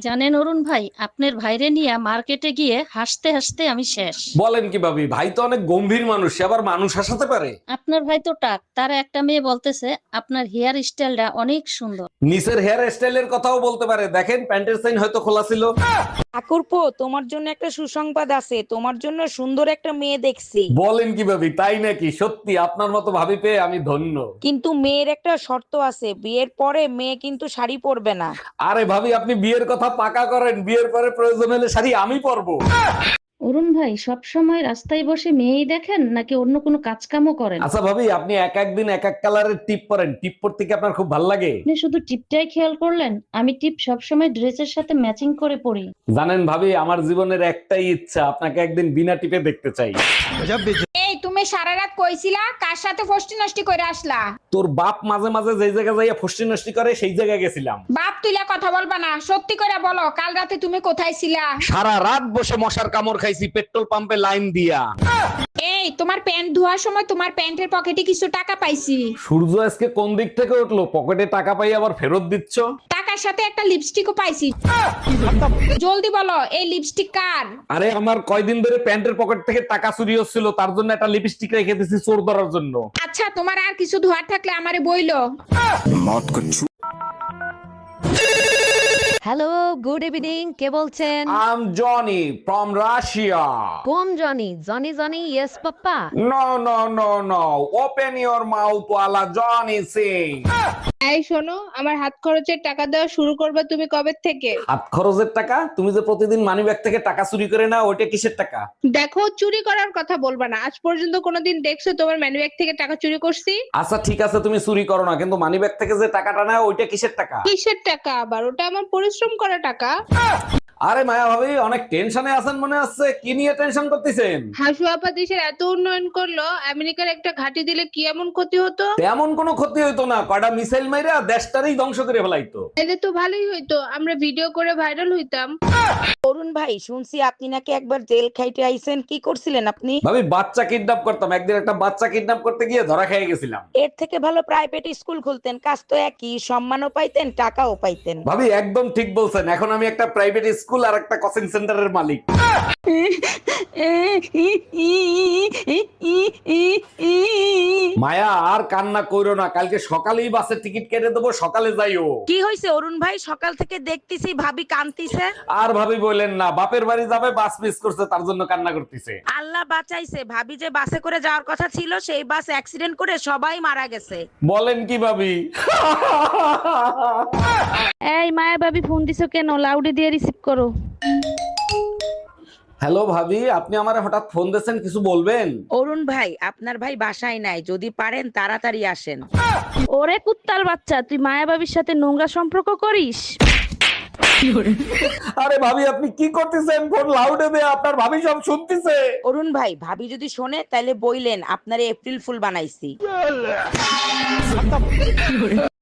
জানেন অরুণ ভাই, আপনার ভাইরে নিয়ে মার্কেটে গিয়ে হাসতে হাসতে আমি শেষ। বলেন কি ভাবি, ভাই তো অনেক গম্ভীর মানুষ, সে আবার মানুষ হাসাতে পারে? আপনার ভাই তো টাক, তার একটা মেয়ে বলতেছে আপনার হেয়ার স্টাইলটা অনেক সুন্দর। নিচের হেয়ার স্টাইলের কথাও বলতে পারে, দেখেন প্যান্টের সাইন হয়তো খোলা ছিল। ঠাকুরপো, তোমার জন্য একটা সুসংবাদ আছে। তোমার জন্য সুন্দর একটা মেয়ে দেখছি। বলেন কি ভাবি, তাই নাকি? সত্যি আপনার মতো ভাবি পেয়ে আমি ধন্য। কিন্তু মেয়ের একটা শর্ত আছে, বিয়ের পরে মেয়ে কিন্তু শাড়ি পরবে না। আরে ভাবি, আপনি বিয়ের কথা পাকা করেন, বিয়ের পরে প্রয়োজন হলে শাড়ি আমি পরবো। অরুণ ভাই সব সময় রাস্তায় বসে মেয়েই দেখেন নাকি অন্য কোনো কাজ কামও করেন? আচ্ছা ভাবি, আপনি এক একদিন এক এক কালারের টিপ পরেন, টিপ পরতে কি আপনার খুব ভালো লাগে? আপনি শুধু টিপটাই খেয়াল করলেন, আমি টিপ সবসময় ড্রেসের সাথে ম্যাচিং করে পরি। জানেন ভাবি, আমার জীবনের একটাই ইচ্ছা, আপনাকে একদিন বিনা টিপে দেখতে চাই। এই তুমি সারা রাত কইছিলা কার সাথে ফষ্টি নষ্টি করে আসলা? তোর বাপ মাঝে মাঝে যেই জায়গায় যাইয়া ফষ্টি নষ্টি করে সেই জায়গায় গেছিলাম। বাপ তুইলা কথা বলবা না, সত্যি করে বলো কাল রাতে তুমি কোথায় ছিলা? সারা রাত বসে মশার কামড় খাইছি পেট্রোল পাম্পে লাইন দিয়া। এই তোমার প্যান্ট ধোয়ার সময় তোমার প্যান্টের পকেটে কিছু টাকা পাইছি। সূর্য আজকে কোন দিক থেকে উঠলো, পকেটে টাকা পাই আবার ফেরত দিচ্ছ? টাকার সাথে একটা লিপস্টিকও পাইছি। জলদি বলো এই লিপস্টিক কার? আরে আমার কয়দিন ধরে প্যান্টের পকেট থেকে টাকা চুরি হচ্ছিল, তার জন্য একটা লিপস্টিক রেখে দিয়েছি চোর ধরার জন্য। আচ্ছা তোমার আর কিছু ধোয়ার থাকলে আমারে বইলো। Hello, good evening. কে বলছেন? I'm Johnny from Russia. কোন জনি? Johnny Johnny yes papa. No no no no, open your mouth ওয়ালা জনি সিং। এই শোনো, আমার হাত খরচের টাকা দেওয়া শুরু করবে তুমি কবে থেকে? হাত খরচের টাকা? তুমি যে প্রতিদিন মানি ব্যাগ থেকে টাকা চুরি করে না, ওইটা কিসের টাকা? দেখো, চুরি করার কথা বলবা না। আজ পর্যন্ত কোনোদিন দেখছো তোমার মানিব্যাগ থেকে টাকা চুরি করছি? আচ্ছা ঠিক আছে, তুমি চুরি করো না, কিন্তু মানি ব্যাগ থেকে যে টাকাটা নেয় ওইটা কিসের টাকা? কিসের টাকা আবার? ওটা আমার পরিশ্রম করা টাকা। আরে মায়া ভাবি, অনেক টেনশনে আছেন মনে হচ্ছে, কি নিয়ে টেনশন করতেছেন? হাসু আপা দেশের এত উন্নয়ন করলো, আমেরিকার একটা ঘাঁটি দিলে কি এমন ক্ষতি হতো? তেমন কোনো ক্ষতি হইতো না, কয়টা মিসাইল মাইরা দেশটারই ধ্বংস করে ফেলাইতো। এলে তো ভালোই হইতো, আমরা ভিডিও করে ভাইরাল হইতাম। অরুণ ভাই, শুনছি আপনি নাকি একবার জেল খাইতে আইছেন। কি করছিলেন আপনি? ভাবি, বাচ্চা কিডন্যাপ করতাম, একদিন একটা বাচ্চা কিডন্যাপ করতে গিয়ে ধরা খেয়ে গেছিলাম। এর থেকে ভালো প্রাইভেট স্কুল খুলতেন, কাজ তো একই, সম্মানও পাইতেন টাকাও পাইতেন। ভাবি একদম ঠিক বলছেন, এখন আমি একটা প্রাইভেট স্কুল আর একটা কোচিং সেন্টারের মালিক। মায়া আর কান্না কইরো না, কালকে সকালেই বাসের টিকিট কেটে দেবো, সকালে যাইও। কি হয়েছে অরুণ ভাই? সকাল থেকে দেখতেছি ভাবি কান্দিছে। আর ভাবি বললেন না, বাপের বাড়ি যাবে, বাস মিস করছে, তার জন্য কান্না করতেছে। আল্লাহ বাঁচাইছে, ভাবি যে বাসে করে যাওয়ার কথা ছিল সেই বাস অ্যাক্সিডেন্ট করে সবাই মারা গেছে। বলেন কি ভাবি? এই মায়া ভাবি ফোন দিছো কেন? লাউডে দিয়ে রিসিভ করো। হ্যালো ভাবি, আপনি আমারে হঠাৎ ফোন দিয়েছেন, কিছু বলবেন? অরুণ ভাই, আপনার ভাই বাসায় নাই, যদি পারেন তাড়াতাড়ি আসেন। ওরে কুত্তার বাচ্চা, তুই মায়া ভাবির সাথে নোংরা সম্পর্ক করিস? আরে ভাবি, আপনি কি করতেছেন? ফোন লাউডে দে, আপনার ভাবি সব শুনতেছে। অরুণ ভাই, ভাবি যদি শোনে তাহলে বইলেন আপনারে এপ্রিল ফুল বানাইছি।